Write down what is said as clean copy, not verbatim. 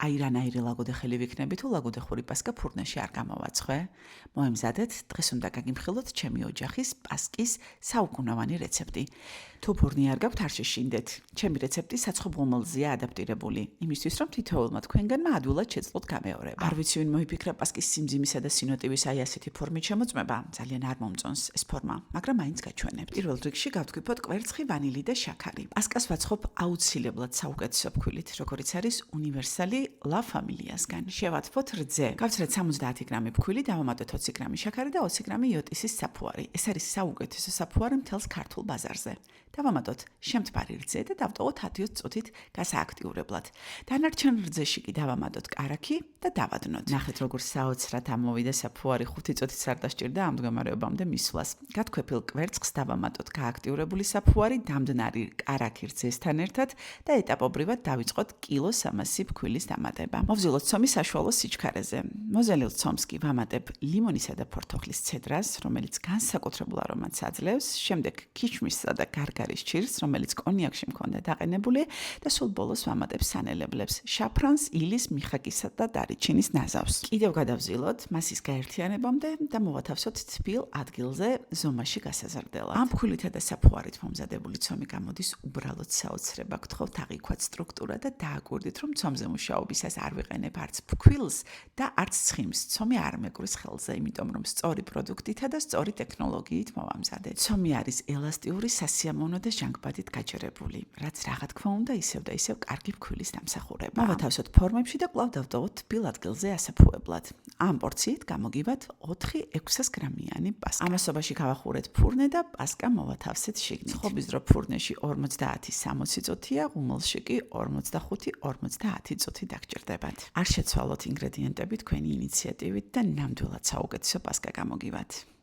აი რანაირი ლაგოდე ხელი ვიქნები თუ ლაგოდე ხური პასკა ფურნეში არ გამოვაცხვე? მოემზადეთ, დღეს უნდა გაგიმხილოთ ჩემი ოჯახის პასკის საუკუნოვანი რეცეპტი. თუ ფურნი არ გაქვთ, არ შეშინდეთ. ჩემი რეცეპტი საცხობ ღუმელზეა ადაპტირებული, იმისთვის რომ თითოეულმა თქვენგანმა ადვილად შეძლოთ გამეორება. არ ვიცი ვინ მოიფიქრა პასკის სიმძიმისა და სინოტივის აი ასეთი ფორმით შემოწმება, ძალიან არ მომწონს ეს ფორმა, მაგრამ მაინც გაჩვენებთ. პირველ რიგში გავთქვიფოთ კვერცხი, ვანილი და შაქარი. პასკას ვაცხობ აუცილებლად საუკეთესო ფქვილით, როგორც არის უნივერსალი La Familiasგან. შევათფოთ რძე. გავცრეთ 70 გრამი ფქვილი, დავამატოთ 20 გრამი შაქარი და 20 გრამი იოტისის საფუარი. ეს არის საუკეთესო საფუარი მთელს ქართულ ბაზარზე. დავამატოთ შემთბარი რძე და დავტოვოთ 10-20 წუთით გასააქტიურებლად. დანარჩენ რძეში კი დავამატოთ კარაქი და დავადნოთ. ნახეთ როგორ საოცრად ამოვიდა საფუარი, 5 წუთიც არ დასჭირდა ამ მდგომარეობამდე მისვლას. გათქვეფილ კვერცხს დავამატოთ გააქტიურებული საფუარი, დამდნარი კარაქი რძესთან ერთად და ეტაპობრივად დავიწყოთ კილოს 300 ფქვილის დამატება. მოვზილოთ ცომი საშუალო სიჩქარეზე. მოზელილ ცომს კი ვამატებ ლიმონისა და ფორთოხლის ცედრას, რომელიც განსაკუთრებულ არომატს აძლევს, შემდეგ ქიშმიშსა და გარგარის ჩირს, რომელიც კონიაკში მქონდა დაყენებული და სულ ბოლოს ვამატებ სანელებლებს, შაფრანს, ილის, მიხაკისა და დარიჩინის ნაზავს. კიდევ გადავზილოთ მასის გაერთიანებამდე და მოვათავსოთ თბილ ადგილზე ზომაში გასაზრდელად. ამ ფქვილითა და საფუარით მომზადებული ცომი გამოდის უბრალოდ საოცრება. გთხოვთ აღიქვათ სტრუქტურა და დააკვირდით, რომ ცომზე მუშაობისას არ ვიყენებ არც ფქვილს და არც ცხიმს. ცომი არ მეგრის ხელზე, იმიტომ რომ სწორი პროდუქტითა და სწორი ტექნოლოგიით მოვამზადეთ. ცომი არის ელასტიური, სასიამოვნო და ჟანგბადით გაჯერებული, რაც რაღა თქმა უნდა ისევ და ისევ კარგი ფქვილის დამსახურება. მოვათავსოთ ფორმებში და კვლავ დავტოვოთ თბილ ადგილზე ასაფუებლად. ამ პორციით გამოგივათ 4-600 გრამიანი პასკა. ამასობაში გავახურეთ ფურნე და პასკა მოვათავსეთ შიგნით. ცხობის დრო ფურნეში 50-60 წუთია, ღუმელში კი 45-50 წუთი დაგჭირდებათ. არ შეცვალოთ ინგრედიენტები თქვენი ინიციატივით და ნამდვილად საუკეთესო პასკა გამოგივათ.